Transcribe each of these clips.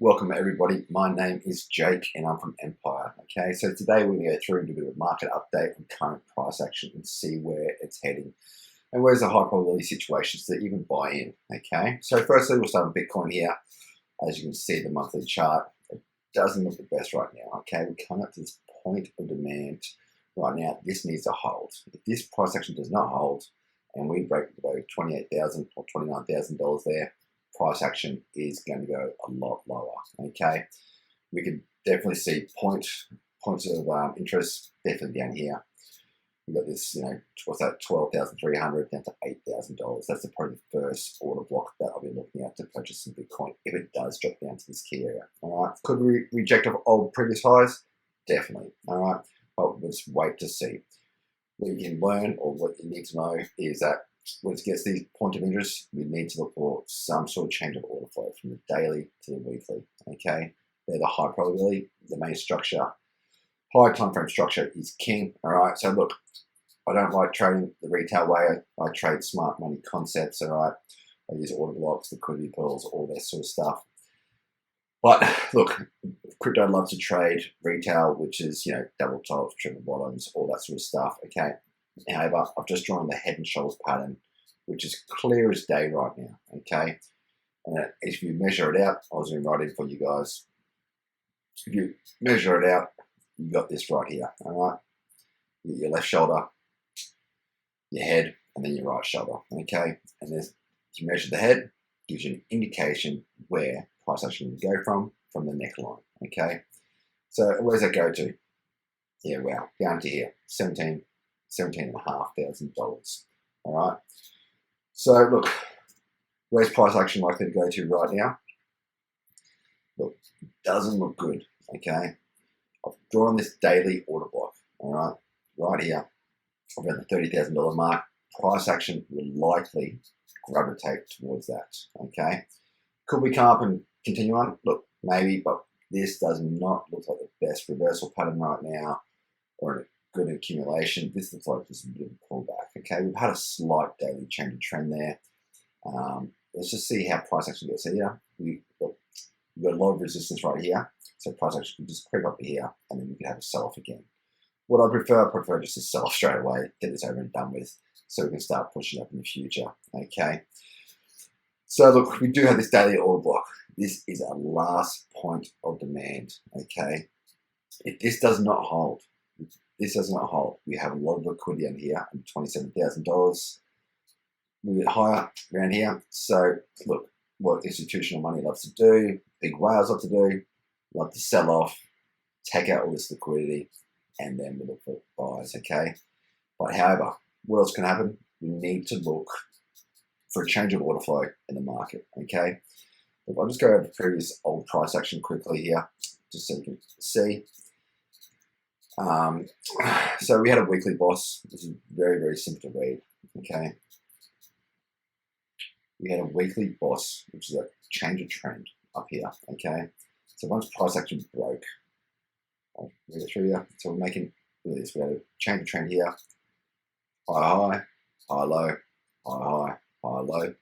Welcome everybody, my name is Jake and I'm from Empire. Okay, so today we're going to go through and do a bit of a market update on current price action and see where it's heading and where's the high probability situations to even buy in. Okay, so firstly we'll start with Bitcoin here. As you can see, the monthly chart, it doesn't look the best right now. Okay, we're coming up to this point of demand right now. This needs to hold. If this price action does not hold and we break below $28,000 or $29,000 there, price action is going to go a lot lower. Okay, we could definitely see points of interest definitely down here. We've got this, what's that, $12,300 down to $8,000. That's probably the first order block that I'll be looking at to purchase some Bitcoin if it does drop down to this key area. All right, could we reject old previous highs? Definitely. All right, but let's wait to see. What you can learn, or what you need to know, is that when it gets these points of interest, we need to look for some sort of change of order flow from the daily to the weekly. Okay, they're the high probability, the main structure. High time frame structure is king. All right, so look, I don't like trading the retail way. I trade smart money concepts. All right, I use order blocks, liquidity pools, all that sort of stuff. But look, crypto loves to trade retail, which is double tops, triple bottoms, all that sort of stuff. Okay. However, I've just drawn the head and shoulders pattern, which is clear as day right now, okay? And if you measure it out, I'll zoom right in for you guys. If you measure it out, you got this right here, all right? Your left shoulder, your head, and then your right shoulder, okay? And if you measure the head, gives you an indication where price action will go from the neckline, okay? So where's that go to? Yeah, wow, down to here, $17,500. All right. So look, where's price action likely to go to right now? Look, it doesn't look good. Okay. I've drawn this daily order block. All right here, around the $30,000 mark. Price action will likely gravitate towards that. Okay. Could we come up and continue on? Look, maybe, but this does not look like the best reversal pattern right now, or good accumulation. This looks like just a bit of a pullback. Okay, we've had a slight daily change of trend there. Let's just see how price action goes. So we've got a lot of resistance right here. So price action can just creep up here, and then we can have a sell-off again. What I prefer just to sell off straight away, get this over and done with, so we can start pushing up in the future. Okay. So look, we do have this daily order block. This is our last point of demand. Okay. If this does not hold, we have a lot of liquidity in here, $27,000, a little bit higher around here. So look, what institutional money loves to do, big whales love to do, love to sell off, take out all this liquidity, and then we look for buys, okay? But however, what else can happen? We need to look for a change of order flow in the market, okay? Look, I'll just go over the previous old price action quickly here, just so you can see. So we had a weekly boss. This is very, very simple to read, okay? We had a weekly boss, which is a change of trend up here, okay? So once price action broke, I'll read it through here. So we're making this. We had a change of trend here. High, high, low, high, high, low,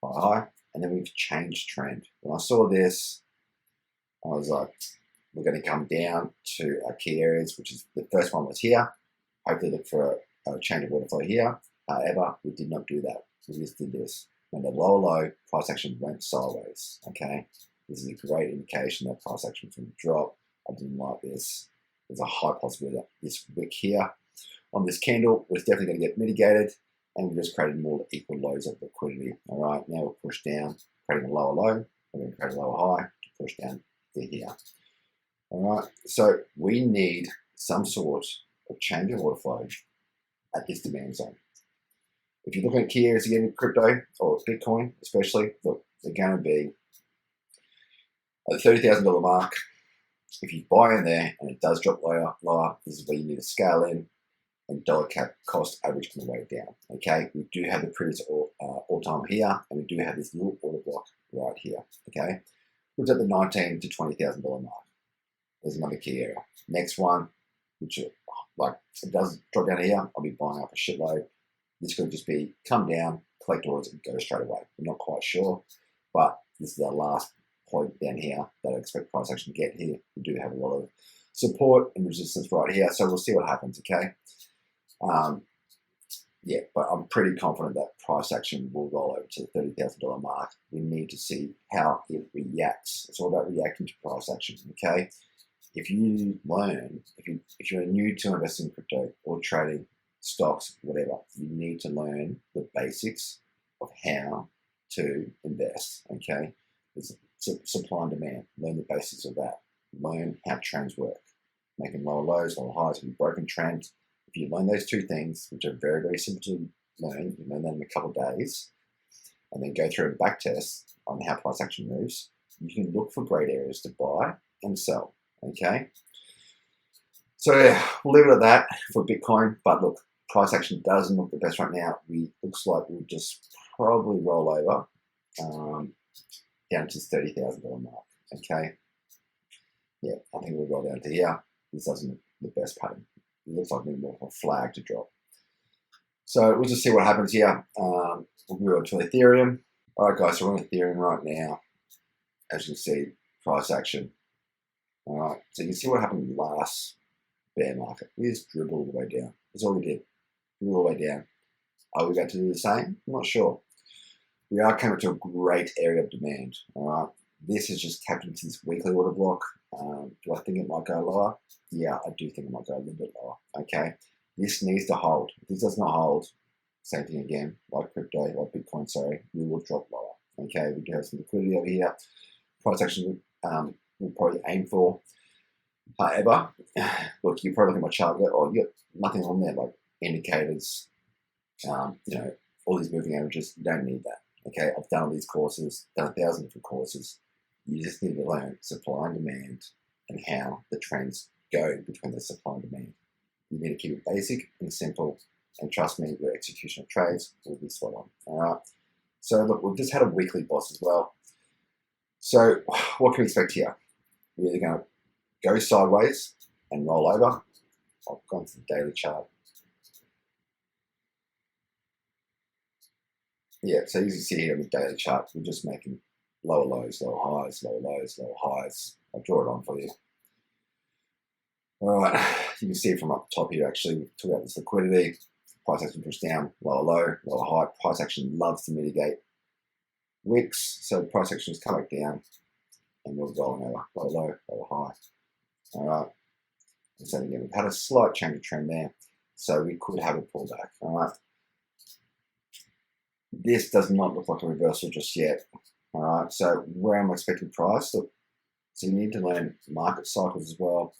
high, and then we've changed trend. When I saw this, I was like, we're going to come down to our key areas, which is the first one was here. Hopefully look for a change of order flow here. However, we did not do that. We just did this. When the low, price action went sideways. Okay, this is a great indication that price action is going to drop. I didn't like this. There's a high possibility that this wick here on this candle was definitely going to get mitigated, and we just created more equal lows of liquidity. All right, now we'll push down, creating a lower low. We're going to create a lower high to push down to here. All right, so we need some sort of change of order flow at this demand zone. If you're looking at key areas again in crypto or Bitcoin especially, look, they're going to be at the $30,000 mark. If you buy in there and it does drop lower, this is where you need to scale in and dollar cost average on the way down. Okay, we do have the previous all-time here, and we do have this little order block right here. Okay, which is at the $19,000 to $20,000 mark. There's another key area. Next one, which like it does drop down here, I'll be buying up a shitload. This could just be come down, collect orders, and go straight away. I'm not quite sure, but this is our last point down here that I expect price action to get here. We do have a lot of support and resistance right here, so we'll see what happens, okay? Yeah, but I'm pretty confident that price action will roll over to the $30,000 mark. We need to see how it reacts. It's all about reacting to price action, okay? If you learn, if you're new to investing in crypto or trading stocks, whatever, you need to learn the basics of how to invest, okay? There's supply and demand. Learn the basics of that. Learn how trends work. Making lower lows, lower highs, broken trends. If you learn those two things, which are very, very simple to learn, you learn them in a couple of days, and then go through a back test on how price action moves, you can look for great areas to buy and sell, okay? So yeah, we'll leave it at that for Bitcoin, but look, price action doesn't look the best right now. Looks like we'll just probably roll over down to the $30,000 mark, okay? Yeah, I think we'll roll down to here. This doesn't look the best pattern. It looks like more of a flag to drop. So we'll just see what happens here. We'll move on to Ethereum. All right, guys, so we're on Ethereum right now. As you can see, price action. All right, so you can see what happened last bear market. We just dribbled all the way down. That's all we did. All the way down. Are we about to do the same? I'm not sure. We are coming to a great area of demand. All right, this has just tapped into this weekly order block. Do I think it might go lower? Yeah, I do think it might go a little bit lower. Okay, this needs to hold. If this does not hold, same thing again, like crypto, like Bitcoin, sorry, we will drop lower. Okay, we do have some liquidity over here. Price action we'll probably aim for. However, look, you're probably looking at my chart, or you got nothing on there, like indicators, all these moving averages. You don't need that. Okay, I've done all these courses, done 1,000 different courses. You just need to learn supply and demand and how the trends go between the supply and demand. You need to keep it basic and simple, and trust me, your execution of trades will be spot on. All right. So look, we've just had a weekly boss as well. So what can we expect here? We're either going to go sideways and roll over. I've gone to the daily chart. Yeah, so as you see here on the daily chart, we're just making lower lows, lower highs, lower lows, lower highs. I'll draw it on for you. All right, you can see from up top here, actually, we took out this liquidity. Price action pushed down, lower low, lower high. Price action loves to mitigate wicks, so price action has come back down, and we're rolling over, lower low, lower high. All right, and so again, we've had a slight change of trend there, so we could have a pullback. All right. This does not look like a reversal just yet. All right, so where am I expecting price? Look, so you need to learn market cycles as well.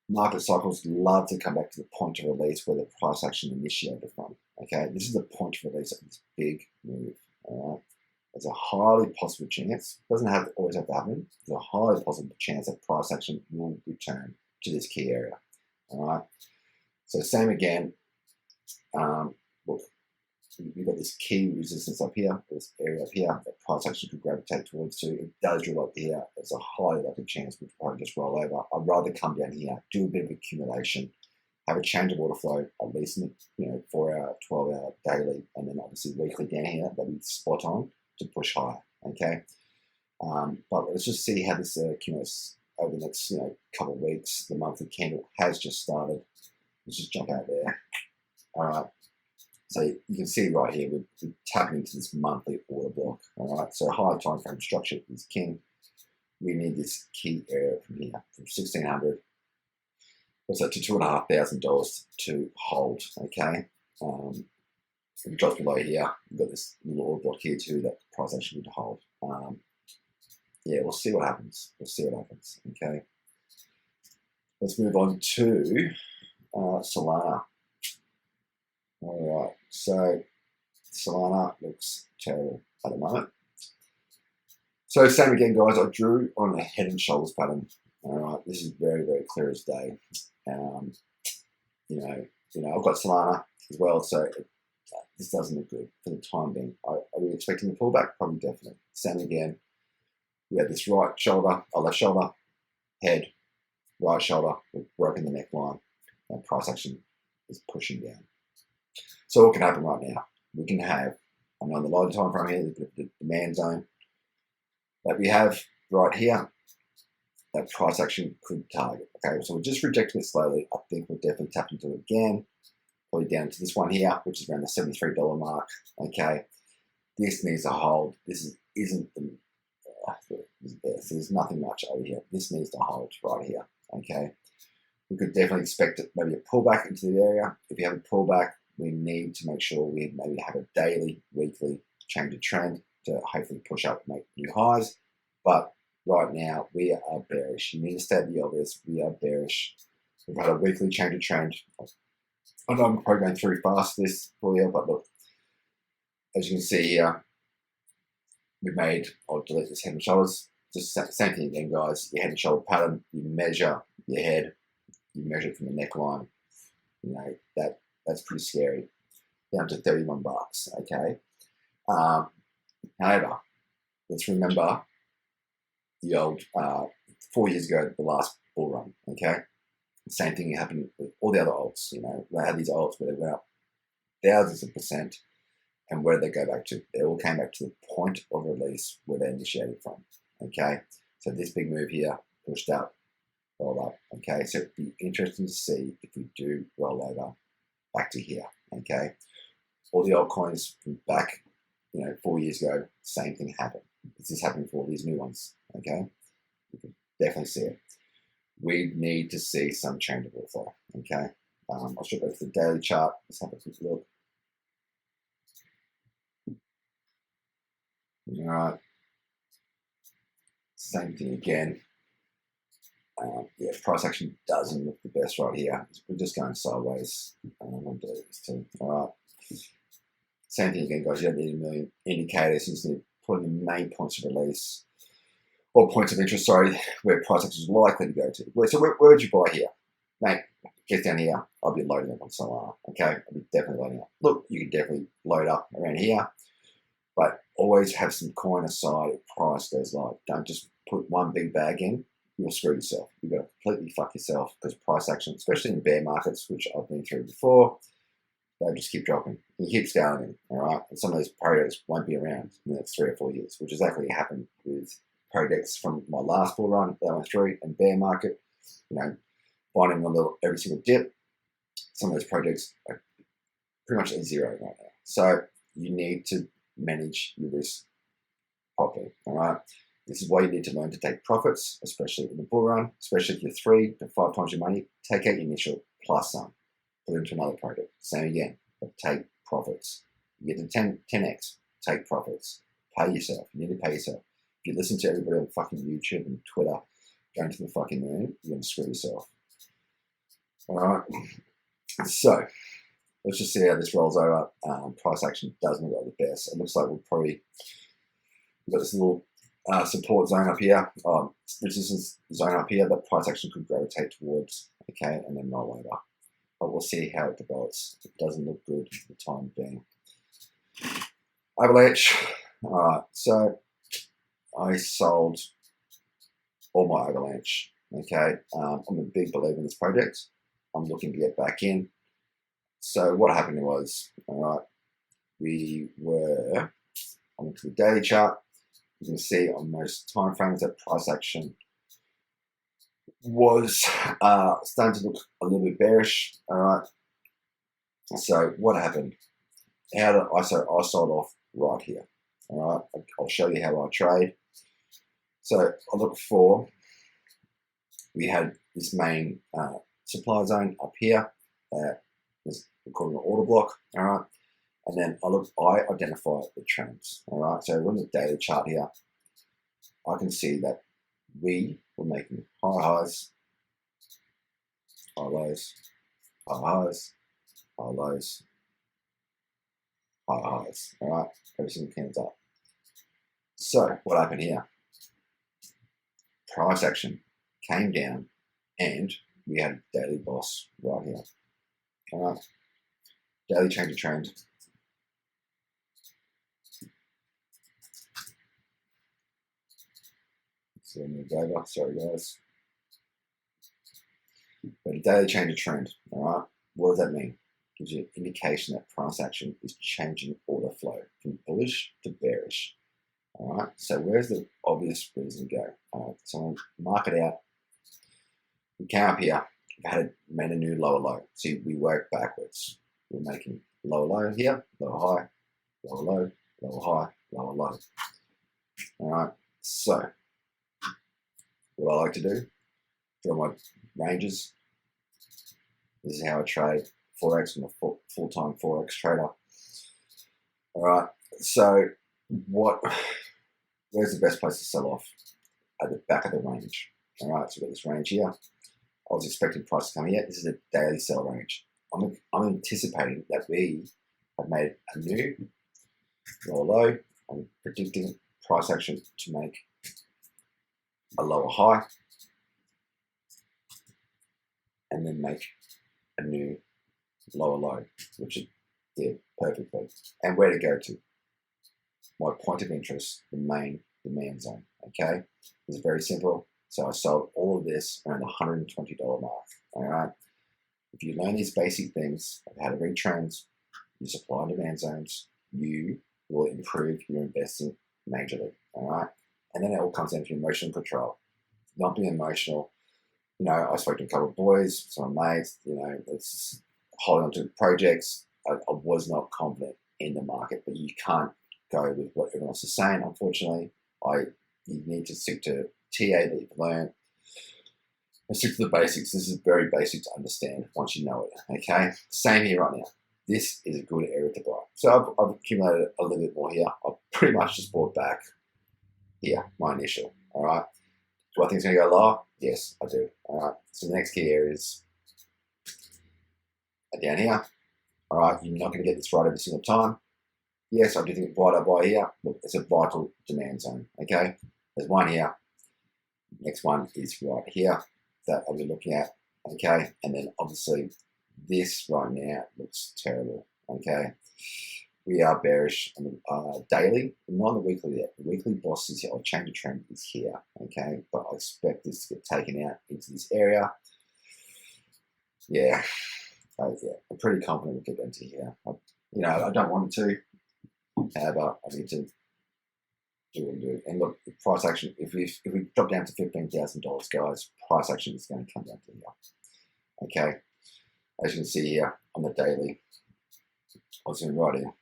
Market cycles love to come back to the point of release where the price action initiated from. Okay, this is the point of release of this big move. All right, there's a highly possible chance. Doesn't have to always have to happen. There's a highly possible chance that price action will return to this key area. All right, so same again. Look. We've got this key resistance up here, this area up here that price action could gravitate towards too. It does drill up here. There's a highly likely chance we'll probably just roll over. I'd rather come down here, do a bit of accumulation, have a change of order flow, at least in 4-hour, 12-hour daily, and then obviously weekly down here. That'll be spot on to push higher. Okay, but let's just see how this accumulates over the next couple of weeks. The monthly candle has just started. Let's just jump out there. All right. So you can see right here, we're tapping into this monthly order block. All right, so high time frame structure is king. We need this key area from here, from 1,600, also to $2,500 to hold. Okay, if it drops below here, we've got this little order block here too that the price actually would hold. Yeah, we'll see what happens. We'll see what happens. Okay, let's move on to Solana. All right, so Solana looks terrible at the moment. So same again, guys. I drew on a head and shoulders pattern. All right, this is very, very clear as day. I've got Solana as well, so this doesn't look good for the time being. Are we expecting a pullback? Probably, definitely. Same again. We have this right shoulder, left shoulder, head, right shoulder. We've broken the neckline, and price action is pushing down. So what can happen right now? We can have, on the lower time frame here, the demand zone that we have. right here, that price action could target. Okay, so we're just rejecting it slowly. I think we'll definitely tap into it again, probably down to this one here, which is around the $73 mark. Okay, this needs a hold. This isn't the so there's nothing much over here. This needs to hold right here. Okay, we could definitely expect it, maybe a pullback into the area. If you have a pullback, we need to make sure we maybe have a daily, weekly change of trend to hopefully push up, make new highs. But right now, we are bearish. You need to state the obvious. We are bearish. We've had a weekly change of trend. I know I'm probably going through fast this for you, but look, as you can see here, we made, I'll delete this head and shoulders. Just same thing again, guys. Your head and shoulder pattern, you measure your head, you measure it from the neckline. You know, that's pretty scary. Down to $31, okay? However, let's remember the old 4 years ago, the last bull run, okay? Same thing happened with all the other alts, you know. They had these alts where they went up thousands of %, and where did they go back to? They all came back to the point of release where they initiated from, okay? So this big move here pushed up, roll up, okay? So it'd be interesting to see if we do roll over back to here, okay? All the altcoins from back, you know, 4 years ago, same thing happened. Is this happening for all these new ones, okay? You can definitely see it. We need to see some change of flow, okay? I'll show you the daily chart. Let's have a quick look. All right. Same thing again. Yeah, price action doesn't look the best right here. We're just going sideways. I'm going to do this too. All right. Same thing again, guys. You don't need a million indicators. You just need to put in the main points of release, or points of interest, sorry, where price action is likely to go to. So where would you buy here? Mate, get down here. I'll be loading up on Solana. Okay, I'll be definitely loading up. Look, you can definitely load up around here, but always have some coin aside if price goes low. Don't just put one big bag in. You'll screw yourself. You've got to completely fuck yourself, because price action, especially in bear markets, which I've been through before, they'll just keep dropping. You keep scaling, all right? And some of those projects won't be around in the next 3 or 4 years, which exactly happened with projects from my last bull run that I went through and bear market. You know, finding on every single dip. Some of those projects are pretty much at zero right now. So you need to manage your risk properly, all right? This is why you need to learn to take profits, especially in the bull run, especially if you're 3 to 5 times your money. Take out your initial plus some, put it into another project. Same again, but take profits. You get to 10x, take profits. Pay yourself. You need to pay yourself. If you listen to everybody on fucking YouTube and Twitter going to the fucking moon, you're going to screw yourself. All right. So let's just see how this rolls over. Price action doesn't look like the best. It looks like we've got this little support zone up here, resistance zone up here that price action could gravitate towards, okay, and then roll over. But we'll see how it develops. It doesn't look good for the time being. Avalanche. All right, so I sold all my Avalanche, okay. I'm a big believer in this project. I'm looking to get back in. So what happened was, all right, we were onto the daily chart. You can see on most time frames that price action was starting to look a little bit bearish. All right. So what happened? I sold off right here. All right. I'll show you how I trade. So I look for, we had this main supply zone up here. Was called an order block. All right. And then I identify the trends, all right? So on the daily chart here, I can see that we were making high highs, high lows, high highs, high lows, high highs, all right? Every single candle's up. So what happened here? Price action came down and we had daily boss right here, all right? Daily change of trend. So moved over, sorry guys. But a daily change of trend, all right? What does that mean? Gives you an indication that price action is changing order flow from bullish to bearish, All right, so where's the obvious reason go? So mark it out. We came up here, made a new lower low. See, we work backwards. We're making lower low here, lower high, lower low, lower high, lower low. All right, so what I like to do, draw my ranges. This is how I trade Forex. I'm a full-time Forex trader. All right, so where's the best place to sell off? At the back of the range. All right, so we've got this range here. I was expecting price to come here. This is a daily sell range. I'm anticipating that we have made a new lower low. I'm predicting price action to make a lower high and then make a new lower low, which it did perfectly. And where to go to? My point of interest, the main demand zone. Okay, it's very simple. So I sold all of this around the $120 mark. All right. If you learn these basic things of how to read trends, your supply and demand zones, you will improve your investing majorly. All right. And then it all comes down to emotional control. Not being emotional. You know, I spoke to a couple of boys, some mates, you know, it's holding on to projects. I was not confident in the market, but you can't go with what everyone else is saying, unfortunately. You need to stick to TA that you've learned and stick to the basics. This is very basic to understand once you know it, okay? Same here right now. This is a good area to buy. So I've accumulated a little bit more here. I've pretty much just bought back here, my initial, all right? Do I think it's going to go lower? Yes, I do, all right? So the next key areas are down here, all right? You're not going to get this right every single time. Yes, I do think it's right up by here. Look, it's a vital demand zone, okay? There's one here. Next one is right here that I'll be looking at, okay? And then obviously this right now looks terrible, okay? We are bearish on the daily, not on the weekly yet. The weekly boss is here, or change of trend is here, okay? But I expect this to get taken out into this area. Yeah, I'm pretty confident we'll get into here. I don't want it to, however, I need to do what we do. And look, price action, if we drop down to $15,000, guys, price action is going to come down to here. Okay, as you can see here on the daily, I'll zoom right in.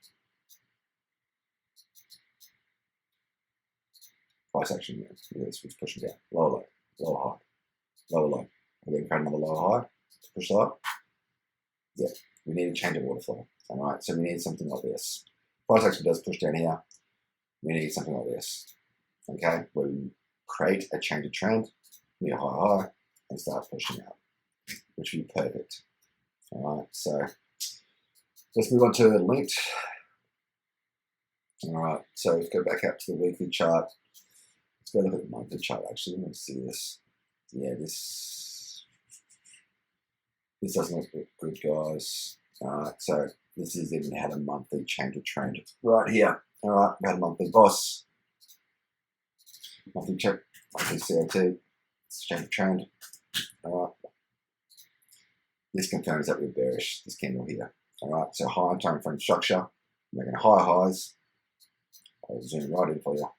Price action, yes, it's pushing down. Lower low, lower high, lower low. We're going to create another lower high to push that up. Yeah, we need a change of order flow. All right, so we need something like this. Price action does push down here. We need something like this, okay, where we create a change of trend, near high, and start pushing out, which would be perfect. All right, so let's move on to the linked. All right, so let's go back up to the weekly chart. Let's go look at the monthly chart, actually. Let's see this. Yeah, this doesn't look good, guys. All right, so this is even had a monthly change of trend right here. All right, we had a monthly boss, monthly check, monthly CO2, change of trend. All right, this confirms that we're bearish, this candle here. All right, so high time frame structure, making higher highs. I'll zoom right in for you.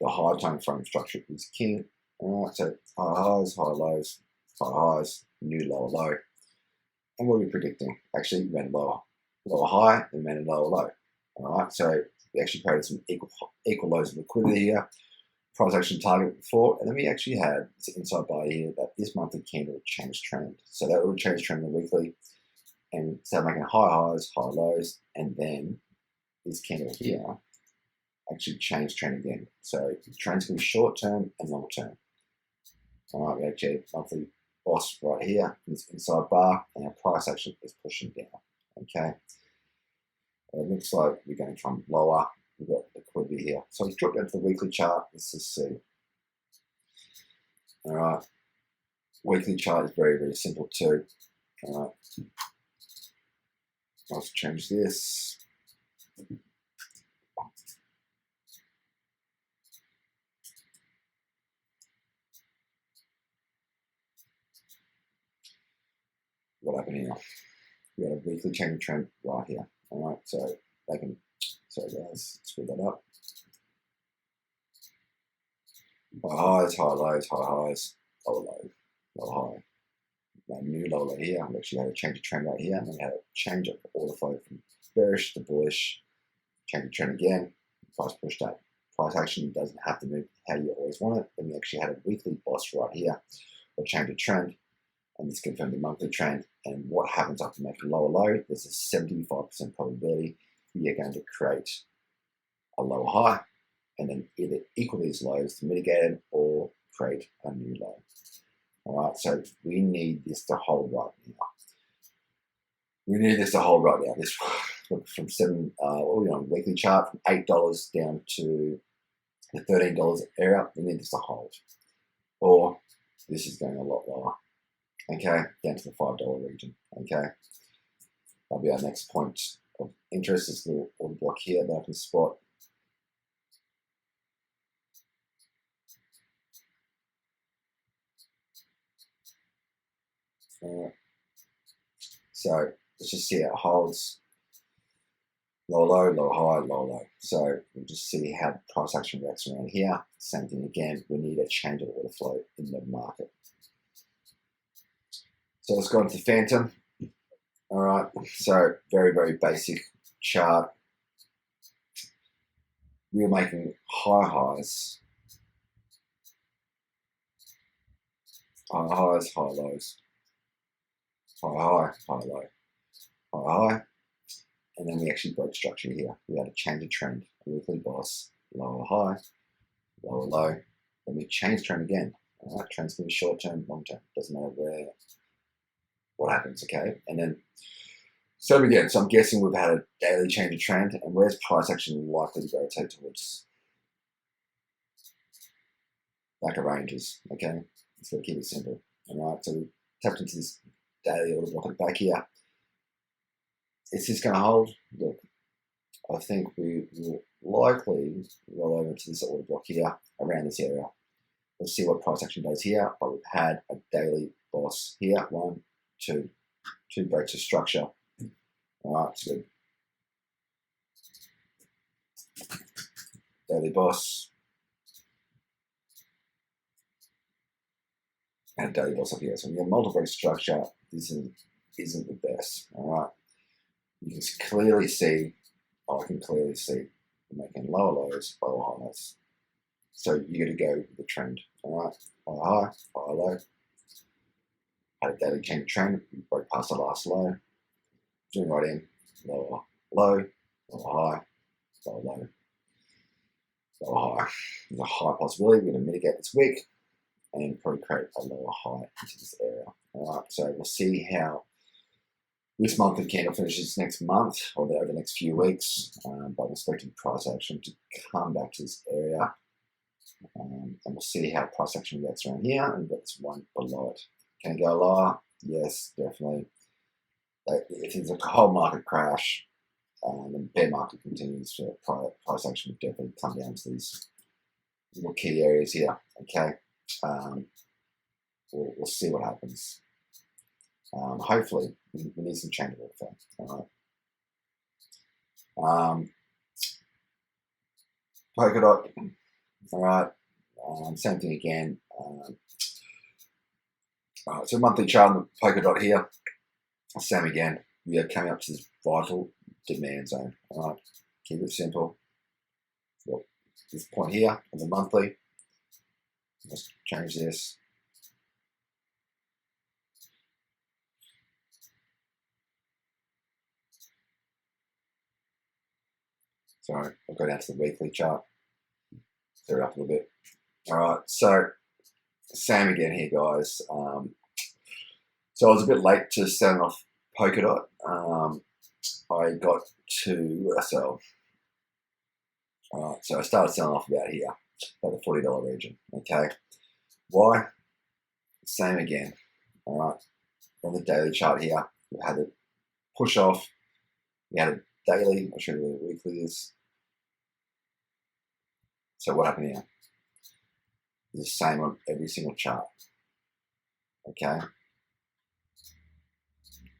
The high time frame structure is king. All right, so high highs, high lows, high highs, new lower low. And what are we predicting? Actually, we went lower high, and went lower low. All right, so we actually created some equal lows of liquidity here. Price action target before, and then we actually had this inside buy here that this monthly candle changed trend. So that would change trend in the weekly and start making high highs, high lows, and then this candle here actually changed trend again. So the trend's going to be short term and long term. All right, we actually have monthly boss right here, this inside bar, and our price action is pushing down. Okay. It looks like we're going to come lower. We've got liquidity here. So let's drop down to the weekly chart. Let's just see. All right. Weekly chart is very, very simple too. All right. Let's change this. What happened here? We had a weekly change trend right here. All right. So they can, sorry guys, screw that up. High highs, high lows, high highs, lower low, lower high. New lower low here. We actually had a change of trend right here, and then we had a change of order flow from bearish to bullish. Change of trend again. Price pushed up. Price action doesn't have to move how you always want it. Then we actually had a weekly boss right here, or change of trend, and this confirmed the monthly trend. And what happens after making a lower low? There's a 75% probability we are going to create a lower high, and then either equal these lows to mitigate it or create a new low. All right, so we need this to hold right now. We need this to hold right now. This from weekly chart from $8 down to the $13 area. We need this to hold, or this is going a lot lower. Okay, down to the $5 region. Okay, that'll be our next point of interest. This little order block here that I can spot. So let's just see how it holds. Low, low, low, high, low, low. So we'll just see how the price action reacts around here. Same thing again. We need a change of order flow in the market. So let's go into Phantom. All right. So very, very basic chart. We are making high highs, high highs, high lows, high high, high low, high high. And then we actually broke structure here. We had a change of trend, a weekly boss, lower high, lower low. Then we change trend again. All right, trends can be short term, long term. Doesn't matter what happens, okay? And then, so again, so I'm guessing we've had a daily change of trend, and where's price action likely to gravitate towards? Back of ranges, okay? Let's go keep it simple. All right, so we tapped into this daily order block at the back here. Is this going to hold? Look, I think we will likely roll over to this order block here around this area. We'll see what price action does here, but we've had a daily boss here. 1, 2 breaks of structure. All right, it's good. Daily boss. And a daily boss up here. So we have multiple break structure. This isn't the best. All right. You can clearly see, I can clearly see, we're making lower lows, lower highs. So you got to go with the trend. All right, high, high, low. Had a daily change trend. We broke past the last low. Zoom right in, lower, low, lower, high, lower, low, lower, high. There's a high possibility we're going to mitigate this week and probably create a lower high into this area. All right, so we'll see how this monthly candle finishes next month or over the next few weeks, but we're expecting price action to come back to this area, and we'll see how price action reacts around here, and we've got this one below it. Can it go lower? Yes, definitely. If there's a whole market crash, the bear market continues, price action will definitely come down to these little key areas here. Okay, we'll see what happens. Hopefully, we need some change of order flow. All right. Polkadot. All right. Same thing again. All right. So monthly chart on the Polkadot here. Same again. We are coming up to this vital demand zone. All right. Keep it simple. Well, this point here on the monthly. Let's change this. Sorry, I'll go down to the weekly chart. Clear it up a little bit. All right, so same again here, guys. So I was a bit late to selling off Polkadot. I got to sell. All right, so I started selling off about here, about the $40 region. Okay, why? Same again. All right, on the daily chart here, we had a push off. We had a daily. I'll show you what the weekly is. So what happened here? It's the same on every single chart. Okay.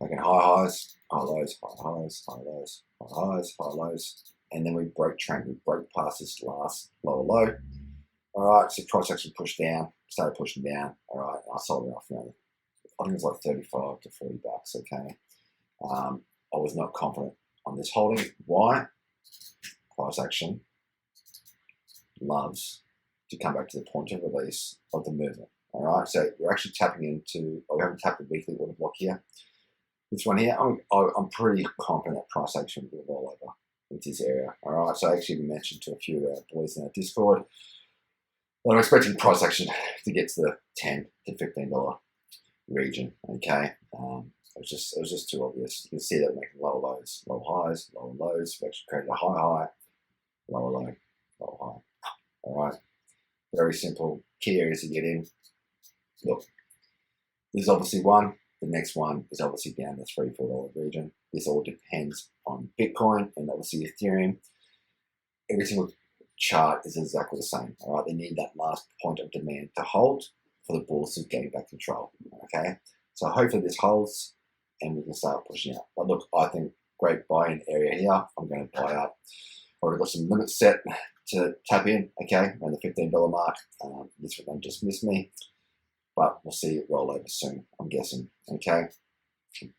Making high highs, high lows, high highs, high lows, high highs, high lows. And then we broke trend. We broke past this last lower low. All right, so price action pushed down, started pushing down. All right, I sold it off. I think it's like 35 to 40 bucks. Okay, I was not confident on this holding. Why? Price action loves to come back to the point of release of the movement. All right, so we're actually tapping into, we haven't tapped the weekly order block here. This one here, I'm pretty confident that price action will roll over into this area. All right, so I actually mentioned to a few of our boys in our Discord that I'm expecting price action to get to the $10 to $15 region. Okay, it was just too obvious. You can see that we're making lower lows, low highs, lower lows. We actually created a high, lower low, lower high. All right, very simple. Key areas to get in. Look, this is obviously one. The next one is obviously down the $3 to $4 region. This all depends on Bitcoin and obviously Ethereum. Every single chart is exactly the same. All right, they need that last point of demand to hold for the bulls to gain back control. Okay, so hopefully this holds and we can start pushing out. But look, I think great buy-in area here. I'm going to buy up. Already got some limits set to tap in. Okay, around the $15 mark. This one just missed me, but we'll see it roll over soon, I'm guessing. Okay,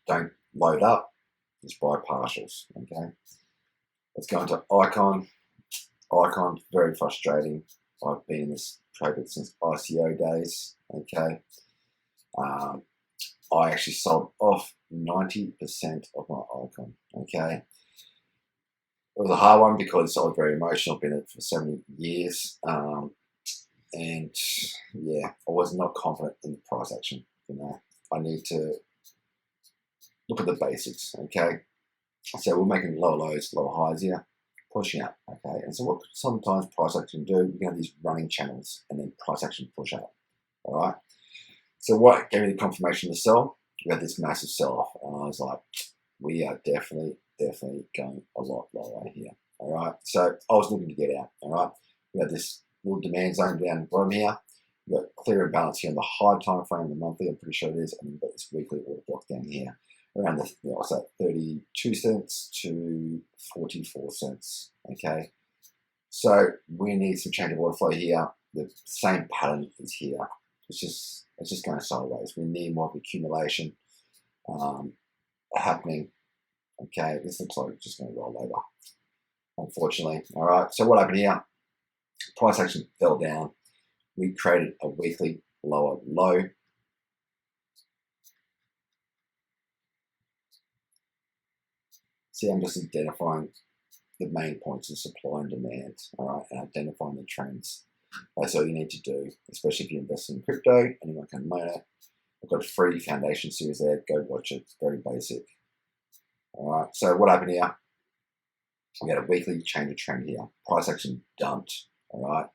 don't load up, just buy partials. Okay, let's go into Icon. Icon, very frustrating. I've been in this project since ICO days. Okay, I actually sold off 90% of my Icon. Okay, it was a hard one because I was very emotional. I've been in it for 70 years. And yeah, I was not confident in the price action. I need to look at the basics. Okay, so we're making lower lows, lower highs here, pushing up. Okay, and so what sometimes price action do, you can have these running channels and then price action push up. All right, so what gave me the confirmation to sell? We had this massive sell off, and I was like, we are definitely going a lot lower here. All right, so I was looking to get out. All right, we had this little demand zone down the bottom here. We've got clear imbalance here on the high time frame, the monthly, I'm pretty sure it is, and we've got this weekly order block down here around the 32 cents to 44 cents. Okay, so we need some change of order flow here. The same pattern is here. It's just going sideways. We need more of accumulation happening. Okay, this looks like it's just going to roll over, unfortunately. All right, so what happened here? Price action fell down. We created a weekly lower low. See, I'm just identifying the main points of supply and demand, all right, and identifying the trends. That's all you need to do, especially if you invest in crypto. Anyone can learn it. I've got a free foundation series there. Go watch it. It's very basic. All right, so what happened here? We had a weekly change of trend here. Price action dumped. All right.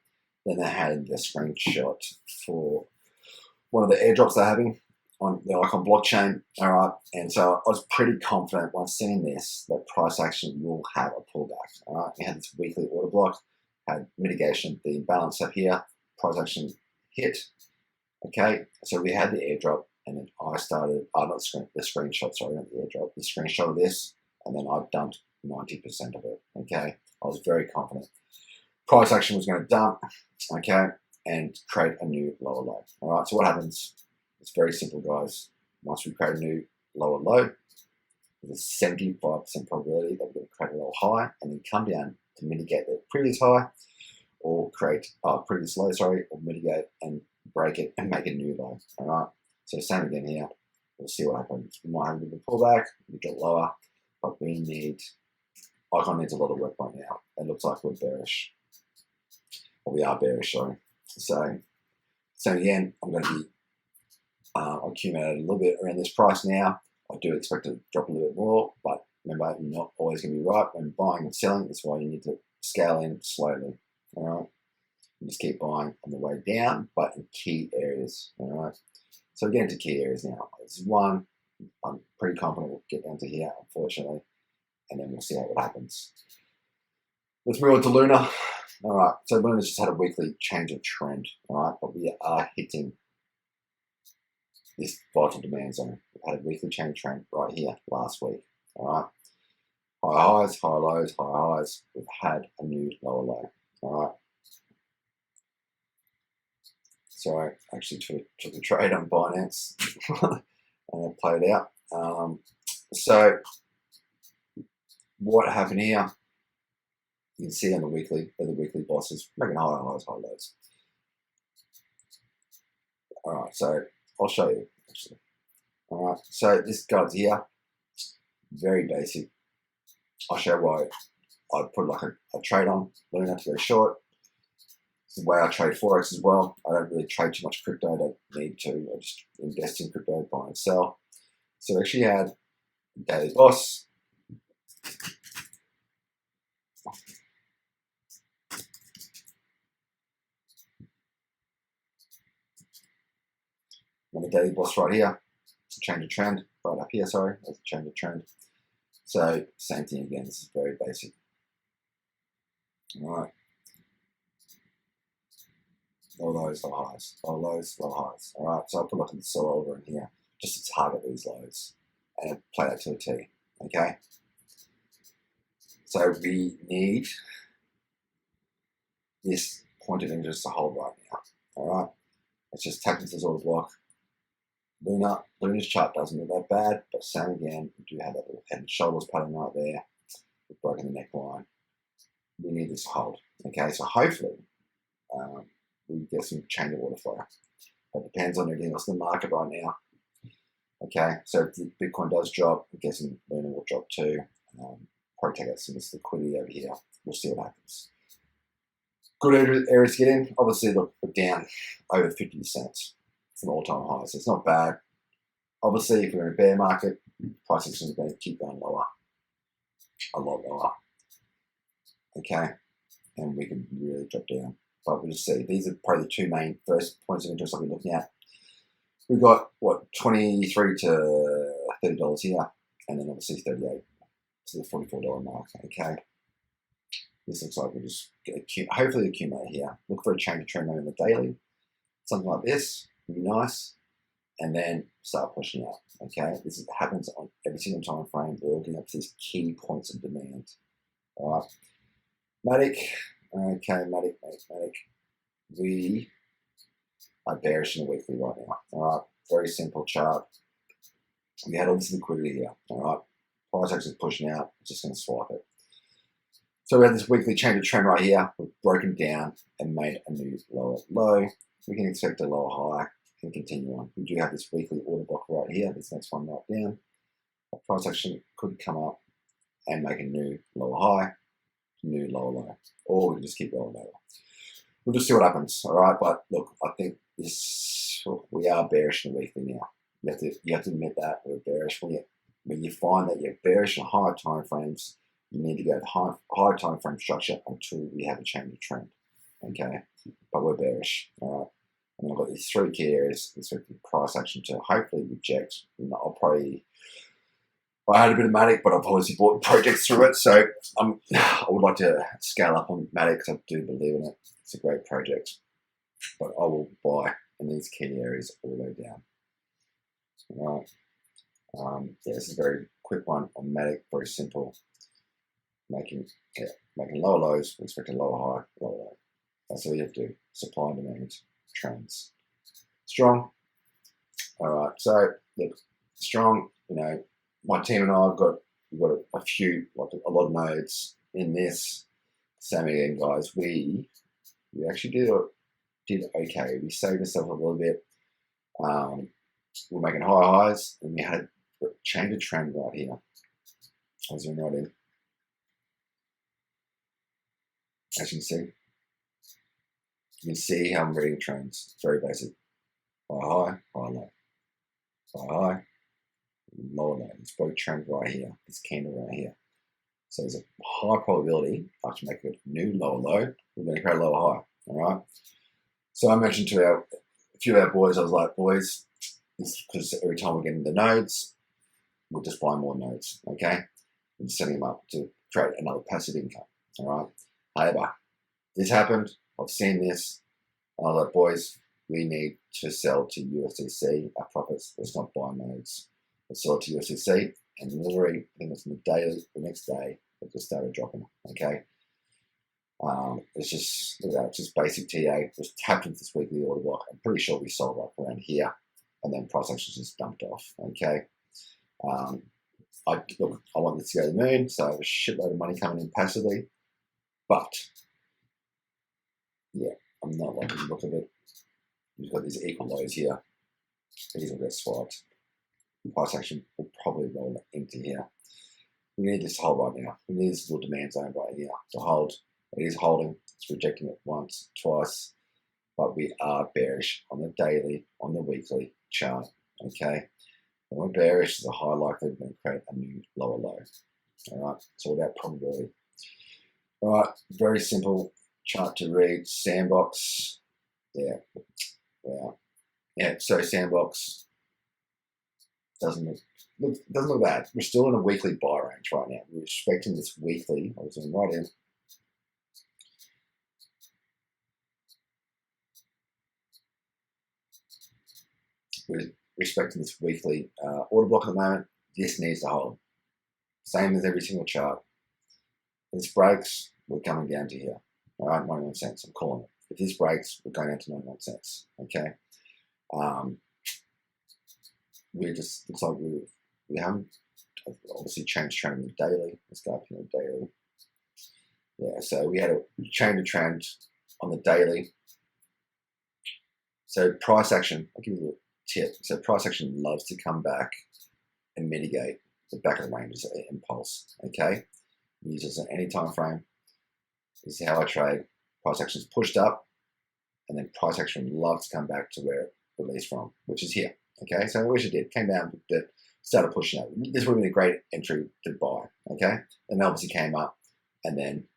Then they had the screenshot for one of the airdrops they're having on the Icon blockchain. All right. And so I was pretty confident once seeing this that price action will have a pullback. All right. We had this weekly order block, had mitigation, the imbalance up here, price action hit. Okay. So we had the airdrop, and then I started, not the screenshot, sorry, not the airdrop, the screenshot of this, and then I dumped 90% of it. Okay. I was very confident. Price action was going to dump, okay, and create a new lower low. All right, so what happens? It's very simple, guys. Once we create a new lower low, there's a 75% probability that we're going to create a lower high and then come down to mitigate the previous high, or create previous low, sorry, or mitigate and break it and make a new low. All right, so same again here. We'll see what happens. We might have a bit of a pullback, we get lower, but we need, Icon needs a lot of work right now. It looks like we're bearish. Or we are bearish, sorry. So again, I'm going to be accumulating a little bit around this price now. I do expect to drop a little bit more, but remember, you're not always going to be right when buying and selling. That's why you need to scale in slowly. All right, and just keep buying on the way down, but in key areas. All right. So we get into key areas now. This is one. I'm pretty confident we'll get down to here, unfortunately, and then we'll see what happens. Let's move on to Luna. All right, so Luna's just had a weekly change of trend, all right, but we are hitting this vital demand zone. We've had a weekly change trend right here last week, all right. High highs, high lows, high highs. We've had a new lower low, all right. So I actually took a trade on Binance and it played out. So what happened here? You can see on the weekly bosses making higher highs, high lows. All right, so I'll show you actually. All right, so this guy's here, very basic. I'll show you why I put like a trade on Luna to go short. This is the way I trade Forex as well. I don't really trade too much crypto. I don't need to. I just invest in crypto, buy and sell. So I actually had daily boss. And the daily boss right here. Change of trend. Right up here, sorry. That's a change of trend. So same thing again. This is very basic. All right. Low lows, low highs. Low lows, low highs. All right. So I'll put like a sell over in here just to target these lows and play that to a T. Okay. So we need this point of interest to hold right now. All right. Let's just tap into this order block. Luna's chart doesn't look that bad, but same again, we do have that little head and shoulders pattern right there. We've broken the neckline. We need this to hold. Okay, so hopefully we get some change of order flow. It depends on everything else in the market right now. Okay, so if the Bitcoin does drop, I'm guessing Luna will drop too. Probably take out some of this liquidity over here. We'll see what happens. Good areas to get in. Obviously, look, we're down over 50%. An all-time high, so it's not bad. Obviously, if we're in a bear market, price action is going to keep going lower, a lot lower. Okay, and we can really drop down. But we'll just see. These are probably the two main first points of interest I'll be looking at. We've got what $23 to $30 here, and then obviously 38 to the $44 mark. Okay, this looks like we'll just hopefully accumulate here. Look for a change of trend line in the daily, something like this. Be nice, and then start pushing out. Okay, this happens on every single time frame. We're looking up to these key points of demand. All right, Matic. Okay, Matic. We are bearish in the weekly right now. All right, very simple chart. We had all this liquidity here. All right, price action is pushing out. It's just going to swipe it. So we had this weekly change of trend right here. We've broken down and made a new lower low. We can expect a lower high and continue on. We do have this weekly order block right here. This next one right down. The price action could come up and make a new lower high, new lower low, or we can just keep going lower. We'll just see what happens. All right, but look, I think we are bearish in the weekly now. You have to admit that we're bearish. When you find that you're bearish in higher time frames, you need to go to higher time frame structure until we have a change of trend. Okay, but we're bearish. All right, and I've got these three key areas expecting price action to hopefully reject. I had a bit of Matic, but I've obviously bought projects through it, so I would like to scale up on Matic because I do believe in it. It's a great project, but I will buy in these key areas all the way down. All right, yeah, this is a very quick one on Matic, very simple. Making lower lows, we expect a lower high, lower low. That's all you have to do. Supply and demand trends. Strong. All right. So look, strong. You know, my team and I have got a few, like a lot of nodes in this. Same again, guys. We actually did okay. We saved ourselves a little bit. We're making high highs, and we had a change of trend right here. I was right in. As you can see how I'm reading trends. It's very basic. High high, high low. High high, lower low. It's broke trend right here. This candle right here. So there's a high probability after making a new lower low, we're going to create a lower high. All right. So I mentioned to a few of our boys, I was like, boys, because every time we're getting the nodes, we'll just buy more nodes. Okay. We're just setting them up to create another passive income. All right. However, this happened. I've seen this. I was like, boys, we need to sell to USDC our profits. Let's not buy nodes. Let's sell it to USDC. And literally, I think it's the next day, it just started dropping. Okay. It's just, look at that, just basic TA, just tapped into this weekly order block. I'm pretty sure we sold up around here, and then price action just dumped off, okay? Look, I want this to go to the moon, so I have a shitload of money coming in passively, but yeah, I'm not liking the look of it. You've got these equal lows here. These will get swiped. Price action will probably roll into here. We need this to hold right now. We need this little demand zone right here to hold. It is holding. It's rejecting it once, twice, but we are bearish on the daily, on the weekly chart. Okay. When we're bearish, there's a high likelihood we're going to create a new lower low. All right. It's all about probability. All right. Very simple chart to read. Sandbox. Yeah. Wow. Yeah. So Sandbox doesn't look bad. We're still in a weekly buy range right now. We're expecting this weekly. I was in right in. We're expecting this weekly order block at the moment. This needs to hold. Same as every single chart. If this breaks, we're coming down to here. All right, 91 cents. I'm calling it. If this breaks, we're going down to 91 cents. Okay. We just looks like we haven't obviously changed trend in the daily. Let's go up here in the daily. Yeah, so we had a change of trend on the daily. So price action, I'll give you a little tip. So price action loves to come back and mitigate the back of the range as an impulse. Okay, use this at any time frame. This is how I trade. Price action is pushed up, and then price action loves to come back to where it released from, which is here. Okay, so I wish it did. Came down, started pushing up. This would have been a great entry to buy. Okay, and obviously came up, and then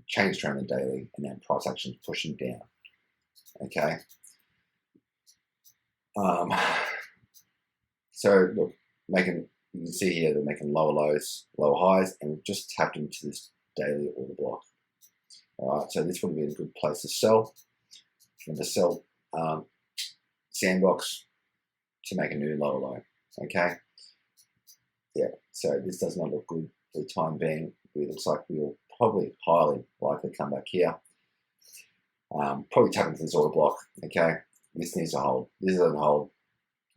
changed trend on the daily, and then price action pushing down. Okay. So look, you can see here they're making lower lows, lower highs, and we've just tapped into this daily order block. All right, so this would have been a good place to sell. And to sell Sandbox to make a new lower low. Okay. Yeah, so this does not look good for the time being. It looks like we'll probably highly likely come back here. Probably tap into this order block. Okay. This needs to hold. This doesn't hold.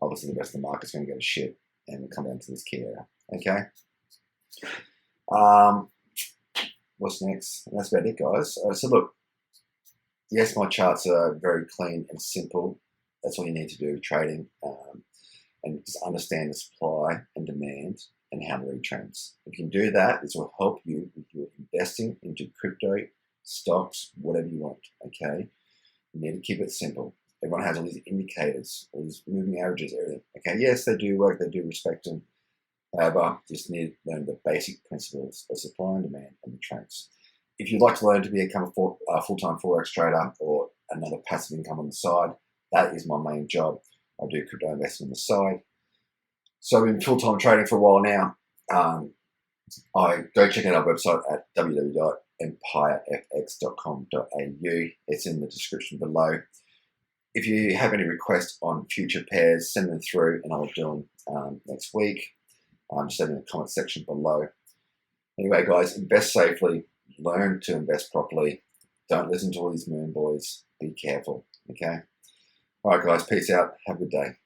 Obviously, the rest of the market's going to go to shit and we'll come down to this key area. Okay. What's next? And that's about it, guys. So look, yes, my charts are very clean and simple. That's all you need to do trading, and just understand the supply and demand and how to read trends. If you can do that, this will help you with your investing into crypto, stocks, whatever you want. Okay. You need to keep it simple. Everyone has all these indicators, all these moving averages, everything. Okay, yes, they do work, they do respect them. However, you just need to learn the basic principles of supply and demand and the trends. If you'd like to learn to become a full-time Forex trader or another passive income on the side, that is my main job. I do crypto investing on the side. So I've been full-time trading for a while now. I go check out our website at www.empirefx.com.au. It's in the description below. If you have any requests on future pairs, send them through and I'll do them next week. Just send them in the comment section below. Anyway, guys, invest safely. Learn to invest properly. Don't listen to all these moon boys. Be careful, okay? All right, guys, peace out. Have a good day.